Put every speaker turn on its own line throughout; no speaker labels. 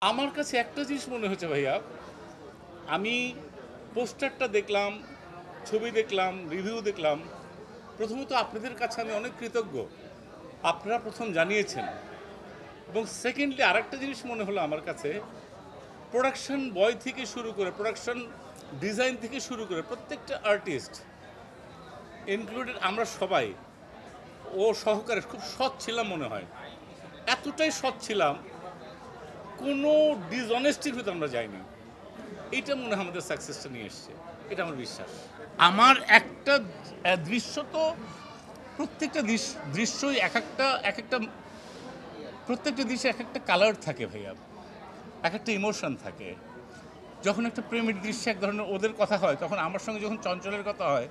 আমার কাছে একটা জিনিস মনে হচ্ছে ভাইয়া, আমি পোস্টারটা দেখলাম, ছবি দেখলাম, রিভিউ দেখলাম। প্রথমত আপনাদের কাছে আমি অনেক কৃতজ্ঞ, আপনারা প্রথম জানিয়েছেন। এবং সেকেন্ডলি আরেকটা জিনিস মনে হলো আমার কাছে, প্রোডাকশন বয় থেকে শুরু করে, প্রোডাকশন ডিজাইন থেকে শুরু করে প্রত্যেকটা আর্টিস্ট ইনক্লুডেড আমরা সবাই ও সহকারে খুব সৎ ছিলাম মনে হয়। এতটাই সৎ ছিলাম, কোনো ডিসঅনেস্টির ভিতরে আমরা যাইনি। এইটা মনে হয় আমাদের সাকসেসটা নিয়ে এসছে, এটা আমার বিশ্বাস। আমার একটা দৃশ্য তো, প্রত্যেকটা দৃশ্যই এক একটা প্রত্যেকটা দৃশ্যে এক একটা কালার থাকে ভাইয়া, এক একটা ইমোশন থাকে। যখন একটা প্রেমের দৃশ্যে এক ধরনের ওদের কথা হয়, তখন আমার সঙ্গে যখন চঞ্চলের কথা হয়,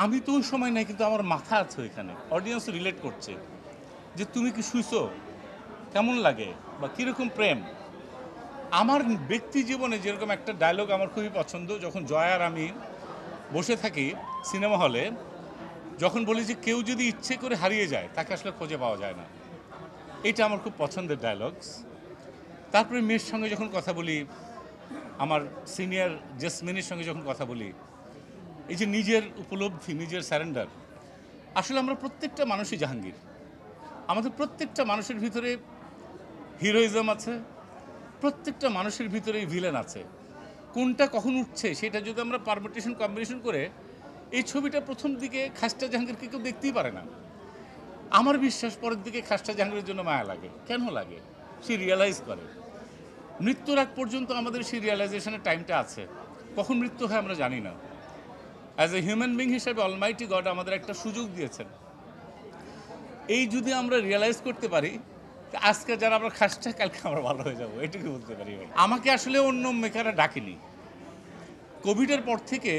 আমি তো ওই সময় নাই, কিন্তু আমার মাথা আছে ওইখানে, অডিয়েন্স রিলেট করছে যে তুমি কি শুইছো, কেমন লাগে, বা কীরকম প্রেম। আমার ব্যক্তি জীবনে যেরকম একটা ডায়লগ আমার খুবই পছন্দ, যখন জয় আর আমি বসে থাকি সিনেমা হলে, যখন বলি যে কেউ যদি ইচ্ছে করে হারিয়ে যায় তাকে আসলে খুঁজে পাওয়া যায় না, এটা আমার খুব পছন্দের ডায়লগস। তারপরে মেয়ের সঙ্গে যখন কথা বলি, আমার সিনিয়র জেসমিনের সঙ্গে যখন কথা বলি, এই যে নিজের উপলব্ধি, নিজের স্যারেন্ডার। আসলে আমরা প্রত্যেকটা মানুষই জাহাঙ্গীর, আমাদের প্রত্যেকটা মানুষের ভিতরে হিরোইজম আছে, প্রত্যেকটা মানুষের ভিতরেই ভিলেন আছে। কোনটা কখন উঠছে সেটা যদি আমরা পারমিটেশন কম্বিনেশন করে, এই ছবিটা প্রথম দিকে খাস্টা জাহাঙ্গীরকে কেউ দেখতেই পারে না। আমার বিশ্বাস পরের দিকে খাস্টা জাহাঙ্গীরের জন্য মায়া লাগে। কেন লাগে? সে রিয়ালাইজ করে। মৃত্যুর আগ পর্যন্ত আমাদের সেই রিয়ালাইজেশনের টাইমটা আছে। কখন মৃত্যু হয় আমরা জানি না। অ্যাজ এ হিউম্যান বিং হিসেবে অলমাইটি গড আমাদের একটা সুযোগ দিয়েছেন। এই যদি আমরা রিয়ালাইজ করতে পারি, আজকে যারা আমরা খাসটা, কালকে আমরা ভালো হয়ে যাবো, এটুকু বলতে পারি ভাই। আমাকে আসলে অন্য মেকাররা ডাকেনি। কোভিডের পর থেকে,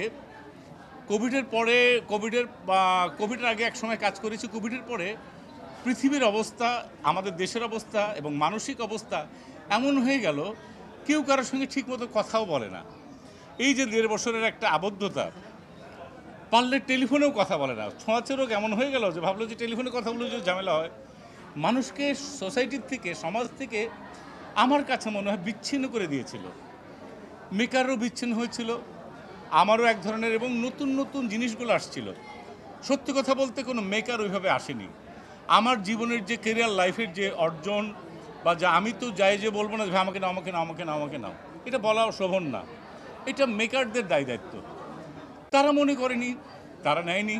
কোভিডের আগে এক সময় কাজ করেছি। কোভিডের পরে পৃথিবীর অবস্থা, আমাদের দেশের অবস্থা এবং মানসিক অবস্থা এমন হয়ে গেল, কেউ কারোর সঙ্গে ঠিকমতো কথাও বলে না। এই যে 1.5 বছরের একটা আবদ্ধতা, পারলে টেলিফোনেও কথা বলে না। ছোঁয়াচে রোগ এমন হয়ে গেল যে ভাবলো যে টেলিফোনে কথা বলে যদি ঝামেলা হয়, মানুষকে সোসাইটির থেকে, সমাজ থেকে আমার কাছে মনে হয় বিচ্ছিন্ন করে দিয়েছিল। মেকারও বিচ্ছিন্ন হয়েছিল, আমারও এক ধরনের, এবং নতুন নতুন জিনিসগুলো আসছিল। সত্যি কথা বলতে কোনো মেকার ওইভাবে আসেনি। আমার জীবনের যে কেরিয়ার লাইফের যে অর্জন, বা যা, আমি তো যাই যে বলবো না যে আমাকে নাও, আমাকে নাও, আমাকে নাও, আমাকে নাও, এটা বলা শোভন না। এটা মেকারদের দায় দায়িত্ব। তারা মনে করেনি, তারা নেয়নি।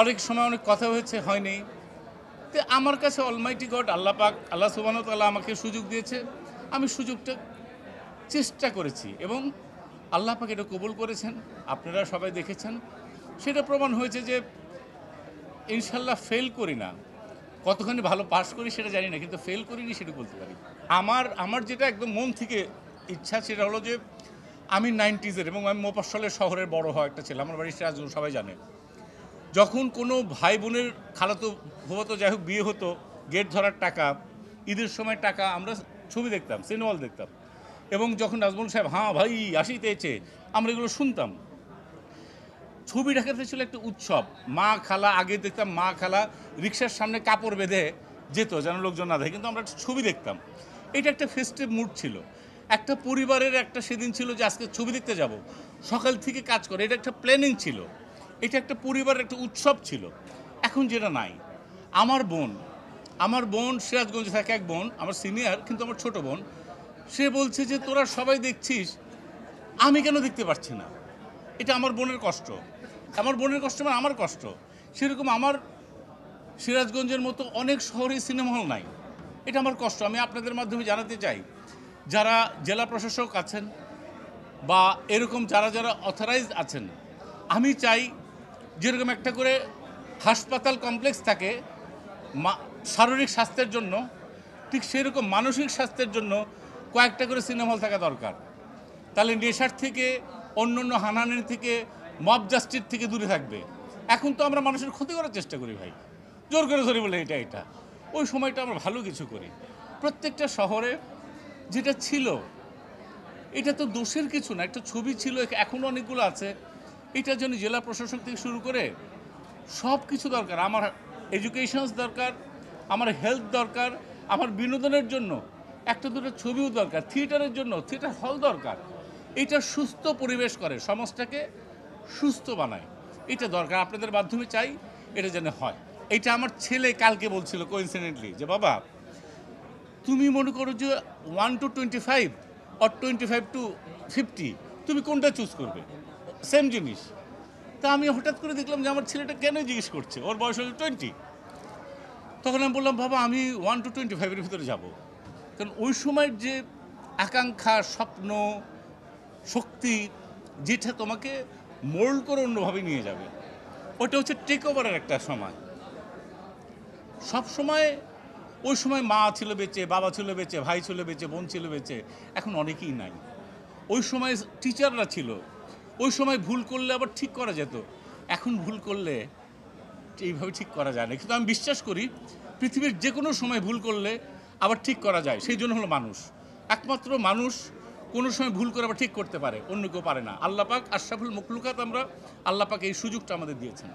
অনেক সময় অনেক কথা হয়েছে, হয়নি। তো আমার কাছে অলমাইটি গড, আল্লাহ পাক, আল্লাহ সুবহানাহু ওয়া তাআলা আমাকে সুযোগ দিয়েছে। আমি সুযোগটা চেষ্টা করেছি এবং আল্লাহ পাক এটা কবুল করেছেন। আপনারা সবাই দেখেছেন, সেটা প্রমাণ হয়েছে যে ইনশাল্লাহ ফেল করি না। কতখানি ভালো পাস করি সেটা জানি না, কিন্তু ফেল করিনি সেটা বলতে পারি। আমার যেটা একদম মন থেকে ইচ্ছা, সেটা হলো যে আমি 90s-এর, এবং আমি মোফাস্সলের শহরের বড় হওয়া একটা ছেলে। আমার বাড়ি সিরাজগঞ্জ, সবাই জানে। যখন কোনো ভাই বোনের, খালাতো ফুফাতো যাই হোক বিয়ে হতো, গেট ধরার টাকা, ঈদের সময় টাকা, আমরা ছবি দেখতাম, সিনেমা হল দেখতাম। এবং যখন নাজমুল সাহেব হ্যাঁ ভাই আসিতেছে, আমরা এগুলো শুনতাম। ছবি দেখাতে ছিল একটা উৎসব। মা খালা, আগে দেখতাম মা খালা রিক্সার সামনে কাপড় বেঁধে যেত যেন লোকজন না দেখে, কিন্তু আমরা ছবি দেখতাম। এটা একটা ফেস্টিভ মুড ছিল। একটা পরিবারের একটা সেদিন ছিল যে আজকে ছবি দেখতে যাব, সকাল থেকে কাজ করে, এটা একটা প্ল্যানিং ছিল। এটা একটা পরিবারের একটা উৎসব ছিল। এখন যেটা নাই। আমার বোন সিরাজগঞ্জে থাকে, এক বোন আমার সিনিয়র, কিন্তু আমার ছোট বোন। সে বলছে যে তোরা সবাই দেখছিস, আমি কেন দেখতে পাচ্ছি না। এটা আমার বোনের কষ্ট, আমার বোনের কষ্ট মানে আমার কষ্ট। সেরকম আমার সিরাজগঞ্জের মতো অনেক শহরে সিনেমা হল নাই, এটা আমার কষ্ট। আমি আপনাদের মাধ্যমে জানাতে চাই, যারা জেলা প্রশাসক আছেন বা এরকম যারা যারা অথরাইজড আছেন, আমি চাই যেরকম একটা করে হাসপাতাল কমপ্লেক্স থাকে শারীরিক স্বাস্থ্যের জন্য, ঠিক সেরকম মানসিক স্বাস্থ্যের জন্য কয়েকটা করে সিনেমা হল থাকা দরকার। তাহলে নেশার থেকে, অন্য অন্য হানাহানির থেকে, মব জাস্টিস থেকে দূরে থাকবে। এখন তো আমরা মানুষের ক্ষতি করার চেষ্টা করি ভাই, জোর করে ধরি বলে এটা। ওই সময়টা আমরা ভালো কিছু করি। প্রত্যেকটা শহরে যেটা ছিল, এটা তো দোষের কিছু না, একটা ছবি ছিল, এখনও অনেকগুলো আছে। এটার জন্য জেলা প্রশাসক থেকে শুরু করে সব কিছু দরকার। আমার এডুকেশনস দরকার, আমার হেলথ দরকার, আমার বিনোদনের জন্য একটা দুটো ছবিও দরকার, থিয়েটারের জন্য থিয়েটার হল দরকার। এটা সুস্থ পরিবেশ করে, সমাজটাকে সুস্থ বানায়, এটা দরকার। আপনাদের মাধ্যমে চাই এটা যেন হয়। এটা আমার ছেলে কালকে বলছিল কোইন্সিডেন্টলি যে বাবা তুমি মনে করো যে 1 to 25 or 25 to 50 তুমি কোনটা চুজ করবে, সেম জিনিস। তা আমি হঠাৎ করে দেখলাম যে আমার ছেলেটা কেন জিজ্ঞেস করছে, ওর বয়স হলো 20। তখন আমি বললাম বাবা আমি 1 to 25-এর ভিতরে যাব, কারণ ওই সময়ের যে আকাঙ্ক্ষা, স্বপ্ন, শক্তি, যেটা তোমাকে মোল্ড করে অন্যভাবে নিয়ে যাবে, ওটা হচ্ছে টেক ওভারের একটা সময়। সব সময় ওই সময় মা ছিল বেঁচে, বাবা ছিল বেঁচে, ভাই ছিল বেঁচে, বোন ছিল বেঁচে, এখন অনেকেই নাই। ওই সময় টিচাররা ছিল, ওই সময় ভুল করলে আবার ঠিক করা যেত, এখন ভুল করলে এইভাবে ঠিক করা যায় না। কিন্তু আমি বিশ্বাস করি পৃথিবীর যে কোনো সময় ভুল করলে আবার ঠিক করা যায়, সেই জন্য হলো মানুষ। একমাত্র মানুষ কোনো সময় ভুল করে আবার ঠিক করতে পারে, অন্য কেউ পারে না। আল্লাহ পাক আশরাফুল মখলুকাত, আমরা আল্লাহ পাক এই সুযোগটা আমাদের দিয়েছেন।